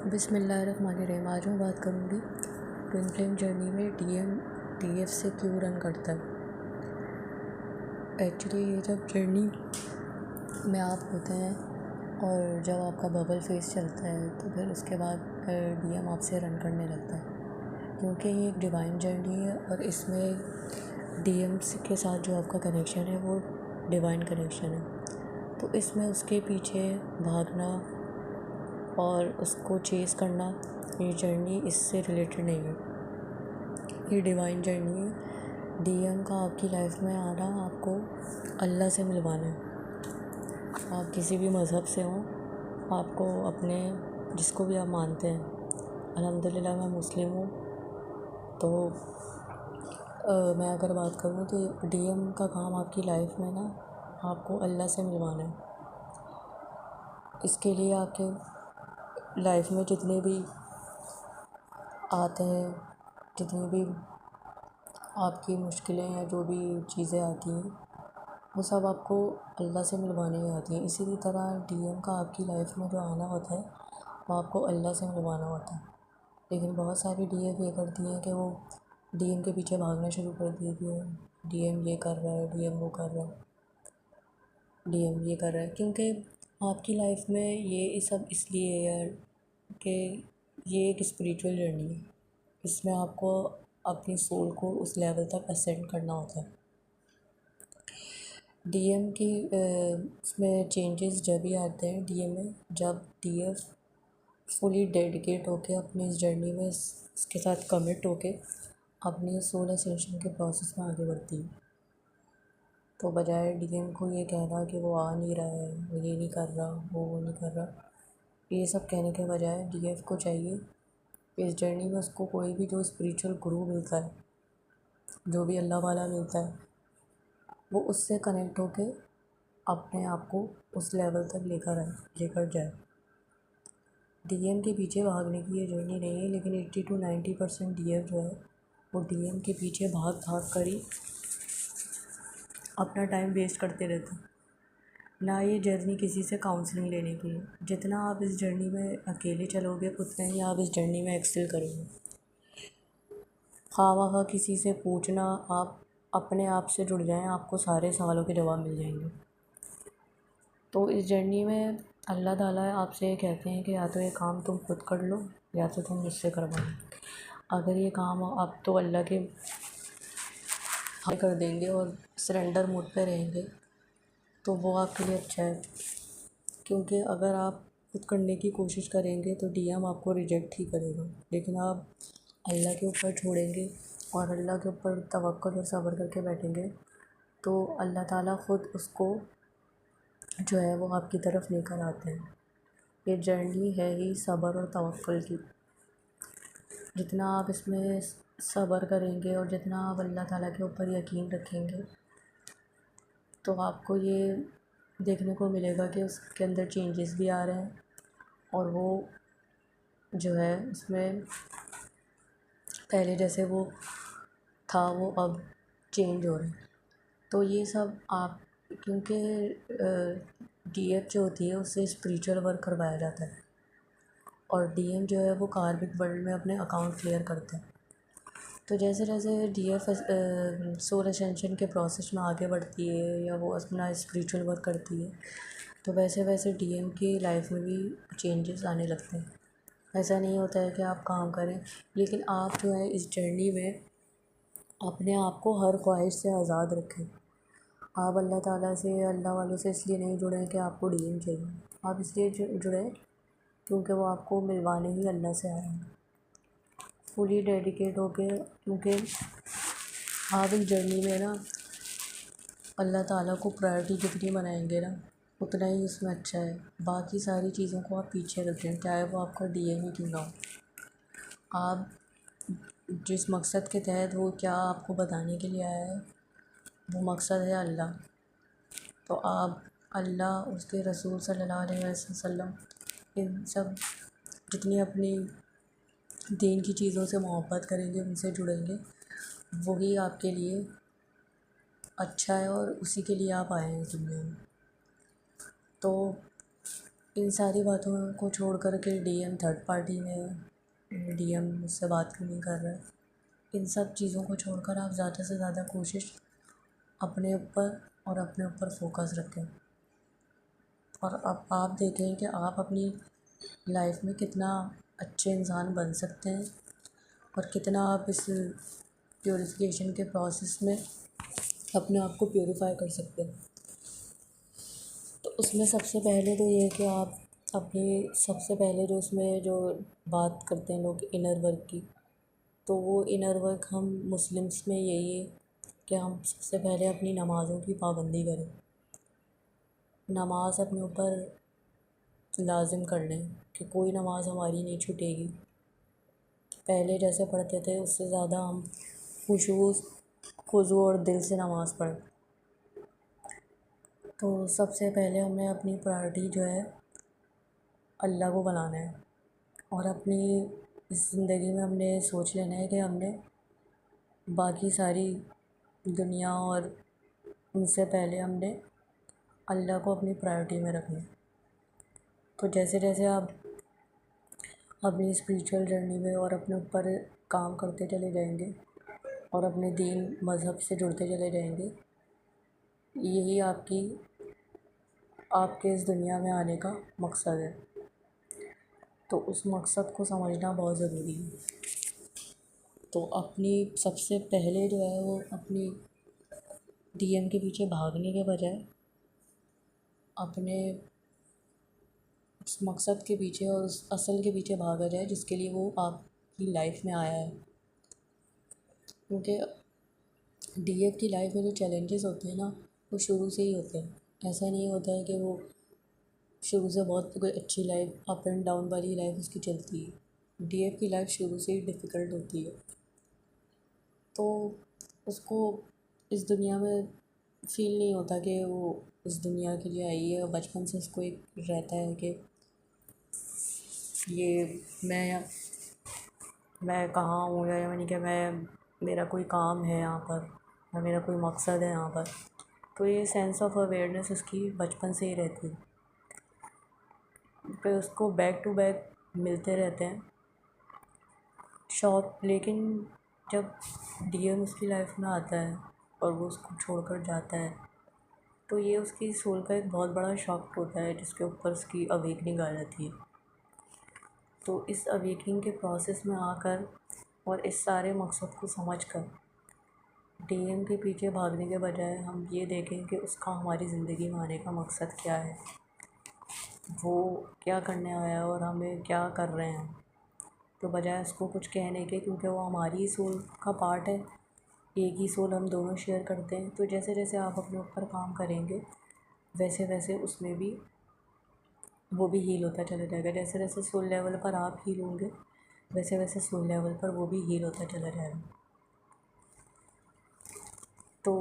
बिस्मिल्लाहिर्रहमानिर्रहीम। आज मैं बात करूँगी ट्विन फ्लेम जर्नी में डीएम डीएफ से क्यों रन करता है। एक्चुअली ये जब जर्नी में आप होते हैं और जब आपका बबल फेस चलता है तो फिर उसके बाद डीएम आपसे रन करने लगता है, क्योंकि ये एक डिवाइन जर्नी है और इसमें डीएम के साथ जो आपका कनेक्शन है वो डिवाइन कनेक्शन है। तो इसमें उसके पीछे भागना और उसको चेज़ करना, ये जर्नी इससे रिलेटेड नहीं है। ये डिवाइन जर्नी है। डीएम का आपकी लाइफ में आना आपको अल्लाह से मिलवाना है। आप किसी भी मज़हब से हों, आपको अपने जिसको भी आप मानते हैं, अल्हम्दुलिल्लाह मैं मुस्लिम हूँ, तो मैं अगर बात करूँ तो डीएम का काम आपकी लाइफ में ना आपको अल्लाह से मिलवाना है। इसके लिए आपके लाइफ में जितने भी आते हैं, जितनी भी आपकी मुश्किलें या जो भी चीज़ें आती हैं, वो सब आपको अल्लाह से मिलवाने ही आती हैं। इसी तरह डीएम का आपकी लाइफ में जो आना होता है वो आपको अल्लाह से मिलवाना होता है। लेकिन बहुत सारी डीएम ये करती हैं कि वो डीएम के पीछे भागना शुरू कर देती है। डीएम ये कर रहा है, डीएम वो कर रहा है, डीएम ये कर रहा है, क्योंकि आपकी लाइफ में ये सब इसलिए है यार कि ये एक स्पिरिचुअल जर्नी है। इसमें आपको अपनी सोल को उस लेवल तक असेंड करना होता है। डीएम की इसमें चेंजेस जब भी आते हैं डीएम में, जब डीएफ फुली डेडिकेट होके अपनी इस जर्नी में इसके साथ कमिट होके अपनी सोल असेंशन के प्रोसेस में आगे बढ़ती है। तो बजाय डीएम को ये कहना कि वो आ नहीं रहा है, वो ये नहीं कर रहा, वो नहीं कर रहा, ये सब कहने के बजाय डीएफ को चाहिए कि इस जर्नी में उसको कोई भी जो स्पिरिचुअल गुरु मिलता है, जो भी अल्लाह वाला मिलता है, वो उससे कनेक्ट होके अपने आप को उस लेवल तक लेकर जाए। डीएम के पीछे भागने की ये जर्नी नहीं है, लेकिन 80 to 90% डीएफ जो है वो डीएम के पीछे भाग कर ही अपना टाइम वेस्ट करते रहते हैं। ना ये जर्नी किसी से काउंसलिंग लेने की है। जितना आप इस जर्नी में अकेले चलोगे उतना ही आप इस जर्नी में एक्सेल करोगे। खामखा किसी से पूछना, आप अपने आप से जुड़ जाएं, आपको सारे सवालों के जवाब मिल जाएंगे। तो इस जर्नी में अल्लाह ताला आपसे ये कहते हैं कि या तो ये काम तुम खुद कर लो या तो तुम मुझसे करवा लो। अगर ये काम आप तो अल्लाह के कर देंगे और सरेंडर मोड पे रहेंगे तो वो आपके लिए अच्छा है, क्योंकि अगर आप खुद करने की कोशिश करेंगे तो डीएम आपको रिजेक्ट ही करेगा। लेकिन आप अल्लाह के ऊपर छोड़ेंगे और अल्लाह के ऊपर तवक्कुल और सब्र करके बैठेंगे तो अल्लाह ताला ख़ुद उसको जो है वो आपकी तरफ लेकर आते हैं। ये जर्नी है ही सब्र और तवक्कुल की। जितना आप इसमें सब्र करेंगे और जितना आप अल्लाह ताला के ऊपर यकीन रखेंगे तो आपको ये देखने को मिलेगा कि उसके अंदर चेंजेस भी आ रहे हैं और वो जो है उसमें पहले जैसे वो था वो अब चेंज हो रहा है। तो ये सब आप, क्योंकि डीएफ जो होती है उससे स्पिरिचुअल वर्क करवाया जाता है और डीएम जो है वो कार्मिक वर्ल्ड में अपने अकाउंट क्लियर करते हैं। तो जैसे जैसे डीएफ सोल असेंशन के प्रोसेस में आगे बढ़ती है या वो अपना स्पिरिचुअल वर्क करती है तो वैसे वैसे डीएम की लाइफ में भी चेंजेस आने लगते हैं। ऐसा नहीं होता है कि आप काम करें, लेकिन आप जो है इस जर्नी में अपने आप को हर ख्वाहिश से आज़ाद रखें। आप अल्लाह ताला से, अल्लाह वालों से इसलिए नहीं जुड़े कि आपको डीएम चाहिए, आप इसलिए जुड़े क्योंकि वो आपको मिलवाने ही अल्लाह से आए हैं फुली डेडिकेट होके। क्योंकि आप इस जर्नी में ना अल्लाह ताला को प्रायोरिटी जितनी बनाएंगे ना उतना ही उसमें अच्छा है। बाकी सारी चीज़ों को आप पीछे रख दें, चाहे वो आपका डीएम ही क्यों ना हो। आप जिस मकसद के तहत वो क्या आपको बताने के लिए आया है वो मकसद है अल्लाह। तो आप अल्लाह, उसके रसूल सल्लल्लाहु अलैहि वसल्लम, इन सब जितनी अपनी दीन की चीज़ों से मोहब्बत करेंगे, उनसे जुड़ेंगे, वही आपके लिए अच्छा है और उसी के लिए आप आए हैं दुनिया में। तो इन सारी बातों को छोड़ कर के डीएम थर्ड पार्टी में डीएम मुझसे बात क्यों नहीं कर रहा है, इन सब चीज़ों को छोड़कर आप ज़्यादा से ज़्यादा कोशिश अपने ऊपर और अपने ऊपर फोकस रखें। और अब आप देखें कि आप अपनी लाइफ में कितना अच्छे इंसान बन सकते हैं और कितना आप इस प्योरीफिकेशन के प्रोसेस में अपने आप को प्योरीफाई कर सकते हैं। तो उसमें सबसे पहले तो ये है कि आप अपनी सबसे पहले जो उसमें जो बात करते हैं लोग इनर वर्क की, तो वो इनर वर्क हम मुस्लिम्स में यही है कि हम सबसे पहले अपनी नमाज़ों की पाबंदी करें। नमाज अपने ऊपर लाजिम कर लें कि कोई नमाज हमारी नहीं छूटेगी। पहले जैसे पढ़ते थे उससे ज़्यादा हम खुशू और दिल से नमाज़ पढ़ें। तो सबसे पहले हमें अपनी प्रायोरिटी जो है अल्लाह को बनाना है और अपनी इस ज़िंदगी में हमने सोच लेना है कि हमने बाकी सारी दुनिया और उनसे पहले हमने अल्लाह को अपनी प्रायोरिटी में रखना है। तो जैसे जैसे आप अपनी स्पिरिचुअल जर्नी में और अपने ऊपर काम करते चले जाएंगे और अपने दीन मज़हब से जुड़ते चले जाएंगे, यही आपके इस दुनिया में आने का मकसद है। तो उस मकसद को समझना बहुत ज़रूरी है। तो अपनी सबसे पहले जो है वो अपनी डीएम के पीछे भागने के बजाय अपने उस मकसद के पीछे और उस असल के पीछे भागा जाए जिसके लिए वो आपकी लाइफ में आया है। क्योंकि डीएफ की लाइफ में जो चैलेंजेस होते हैं ना, वो शुरू से ही होते हैं। ऐसा नहीं होता है कि वो शुरू से बहुत कोई अच्छी लाइफ अप एंड डाउन वाली लाइफ उसकी चलती है। डीएफ की लाइफ शुरू से ही डिफ़िकल्ट होती है। तो उसको इस दुनिया में फ़ील नहीं होता कि वो इस दुनिया के लिए आई है। बचपन से उसको एक रहता है कि ये मैं कहाँ हूँ, या यानी कि मेरा कोई काम है यहाँ पर या मेरा कोई मकसद है यहाँ पर। तो ये सेंस ऑफ अवेयरनेस उसकी बचपन से ही रहती है। फिर उसको बैक टू बैक मिलते रहते हैं शौक। लेकिन जब डीएम उसकी लाइफ में आता है और वो उसको छोड़कर जाता है, तो ये उसकी सोल का एक बहुत बड़ा शॉक होता है जिसके ऊपर उसकी अवेकनिंग आ जाती है। तो इस अवेकनिंग के प्रोसेस में आकर और इस सारे मकसद को समझकर डीएम के पीछे भागने के बजाय हम ये देखें कि उसका हमारी ज़िंदगी में आने का मकसद क्या है, वो क्या करने आया है और हमें क्या कर रहे हैं। तो बजाय उसको कुछ कहने के, क्योंकि वो हमारी ही सोल का पार्ट है, एक ही सोल हम दोनों शेयर करते हैं। तो जैसे जैसे आप अपने ऊपर काम करेंगे वैसे वैसे उसमें भी वो भी हील होता चला जाएगा। जैसे जैसे सोल लेवल पर आप हील होंगे वैसे वैसे सोल लेवल पर वो भी हील होता चला जाएगा। तो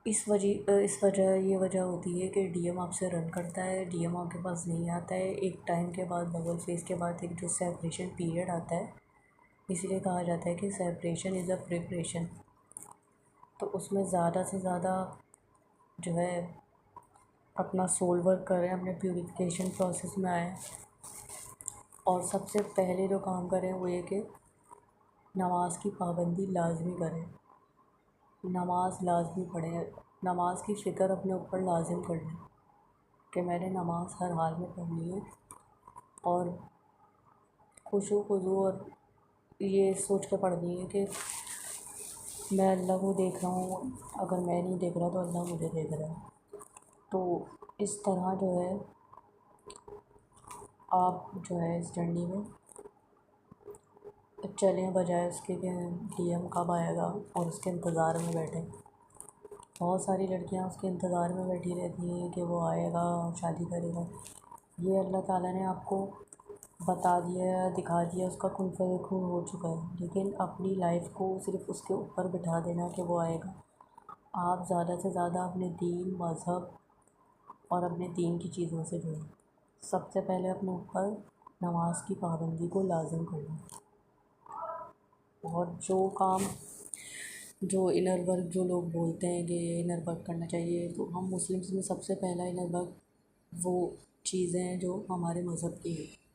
इस वजह ये वजह होती है कि डीएम आपसे रन करता है, डीएम आपके पास नहीं आता है। एक टाइम के बाद बबल फेज के बाद एक जो सेपरेशन पीरियड आता है, इसीलिए कहा जाता है कि सेपरेशन इज़ अ प्रिपरेशन। तो उसमें ज़्यादा से ज़्यादा जो है अपना सोल वर्क करें, अपने प्यूरिफिकेशन प्रोसेस में आएँ और सबसे पहले जो काम करें वो ये कि नमाज की पाबंदी लाजमी करें, नमाज लाजमी पढ़ें, नमाज की फ़िक्र अपने ऊपर लाजिम कर लें कि मैंने नमाज हर हाल में पढ़नी है और खुशू खुजू और ये सोच के पढ़नी है कि मैं अल्लाह को देख रहा हूँ, अगर मैं नहीं देख रहा तो अल्लाह मुझे देख रहा है। तो इस तरह जो है आप जो है इस जर्नी में चलें बजाय उसके कि डीएम कब आएगा और उसके इंतज़ार में बैठें। बहुत सारी लड़कियां उसके इंतज़ार में बैठी रहती हैं कि वो आएगा और शादी करेगा। ये अल्लाह ताला ने आपको बता दिया, दिखा दिया, उसका कुन फ़यकून हो चुका है। लेकिन अपनी लाइफ को सिर्फ़ उसके ऊपर बिठा देना कि वो आएगा। आप ज़्यादा से ज़्यादा अपने दीन मज़हब और अपने दीन की चीज़ों से जुड़ें। सबसे पहले अपने ऊपर नमाज की पाबंदी को लाजिम करना और जो इनर वर्क जो लोग बोलते हैं कि इनर वर्क करना चाहिए, तो हम मुस्लिम्स में सबसे पहला इनर वर्क वो चीज़ें हैं जो हमारे मज़हब की हैं।